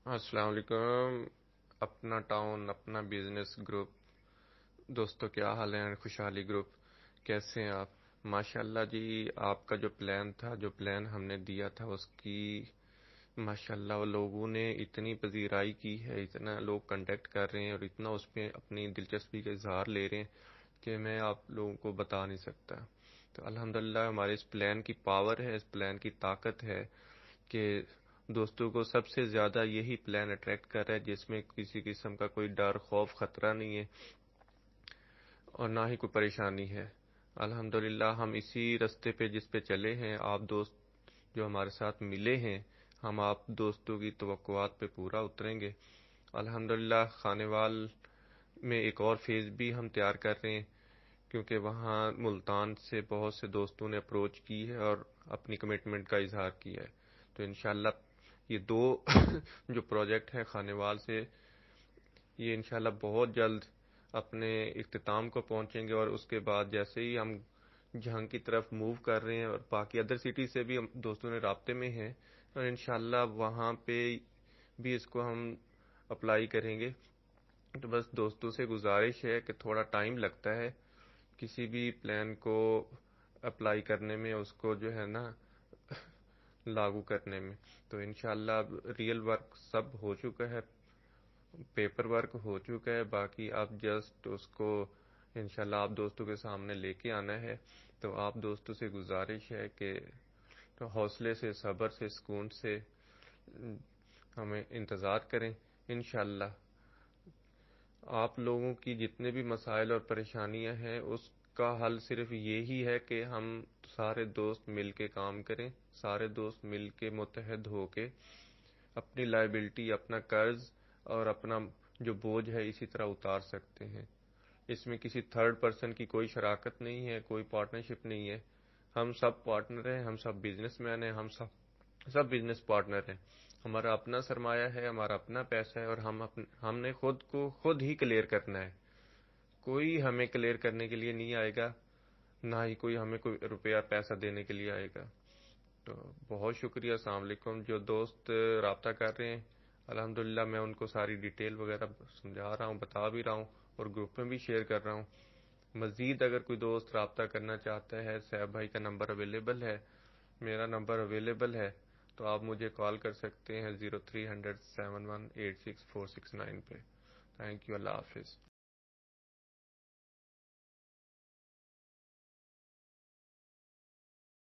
السلام علیکم۔ اپنا ٹاؤن اپنا بزنس گروپ، دوستوں کیا حال ہے؟ خوشحالی گروپ، کیسے ہیں آپ؟ ماشاءاللہ جی، آپ کا جو پلان تھا، جو پلان ہم نے دیا تھا، اس کی ماشاءاللہ وہ لوگوں نے اتنی پذیرائی کی ہے، اتنا لوگ کنٹیکٹ کر رہے ہیں اور اتنا اس پہ اپنی دلچسپی کا اظہار لے رہے ہیں کہ میں آپ لوگوں کو بتا نہیں سکتا۔ تو الحمدللہ ہمارے اس پلان کی پاور ہے، اس پلان کی طاقت ہے کہ دوستوں کو سب سے زیادہ یہی پلان اٹریکٹ کر رہا ہے جس میں کسی قسم کا کوئی ڈر، خوف، خطرہ نہیں ہے اور نہ ہی کوئی پریشانی ہے۔ الحمدللہ ہم اسی رستے پہ جس پہ چلے ہیں، آپ دوست جو ہمارے ساتھ ملے ہیں، ہم آپ دوستوں کی توقعات پہ پورا اتریں گے۔ الحمدللہ خانیوال میں ایک اور فیز بھی ہم تیار کر رہے ہیں، کیونکہ وہاں ملتان سے بہت سے دوستوں نے اپروچ کی ہے اور اپنی کمٹمنٹ کا اظہار کیا ہے۔ تو انشاءاللہ یہ دو جو پروجیکٹ ہیں خانیوال سے، یہ انشاءاللہ بہت جلد اپنے اختتام کو پہنچیں گے، اور اس کے بعد جیسے ہی ہم جہاں کی طرف موو کر رہے ہیں، اور باقی ادر سٹی سے بھی ہم دوستوں نے رابطے میں ہیں، اور انشاءاللہ وہاں پہ بھی اس کو ہم اپلائی کریں گے۔ تو بس دوستوں سے گزارش ہے کہ تھوڑا ٹائم لگتا ہے کسی بھی پلان کو اپلائی کرنے میں، اس کو جو ہے نا لاگو کرنے میں۔ تو انشاءاللہ اب ریئل ورک سب ہو چکا ہے، پیپر ورک ہو چکا ہے، باقی آپ جسٹ اس کو انشاءاللہ آپ دوستوں کے سامنے لے کے آنا ہے۔ تو آپ دوستوں سے گزارش ہے کہ حوصلے سے، صبر سے، سکون سے ہمیں انتظار کریں۔ انشاءاللہ آپ لوگوں کی جتنے بھی مسائل اور پریشانیاں ہیں، اس کا حل صرف یہی ہے کہ ہم سارے دوست مل کے کام کریں، سارے دوست مل کے متحد ہو کے اپنی لائبلٹی، اپنا قرض اور اپنا جو بوجھ ہے اسی طرح اتار سکتے ہیں۔ اس میں کسی تھرڈ پرسن کی کوئی شراکت نہیں ہے، کوئی پارٹنرشپ نہیں ہے۔ ہم سب پارٹنر ہیں، ہم سب بزنس مین ہیں، ہم سب بزنس پارٹنر ہیں۔ ہمارا اپنا سرمایہ ہے، ہمارا اپنا پیسہ ہے، اور ہم نے خود کو خود ہی کلیئر کرنا ہے۔ کوئی ہمیں کلیئر کرنے کے لیے نہیں آئے گا، نہ ہی کوئی ہمیں کوئی روپیہ پیسہ دینے کے لیے آئے گا۔ تو بہت شکریہ۔ السلام علیکم۔ جو دوست رابطہ کر رہے ہیں، الحمدللہ میں ان کو ساری ڈیٹیل وغیرہ سمجھا رہا ہوں، بتا بھی رہا ہوں، اور گروپ میں بھی شیئر کر رہا ہوں۔ مزید اگر کوئی دوست رابطہ کرنا چاہتا ہے، صاحب بھائی کا نمبر اویلیبل ہے، میرا نمبر اویلیبل ہے، تو آپ مجھے کال کر سکتے ہیں 0300 7186 469 پہ۔ تھینک یو، اللہ حافظ۔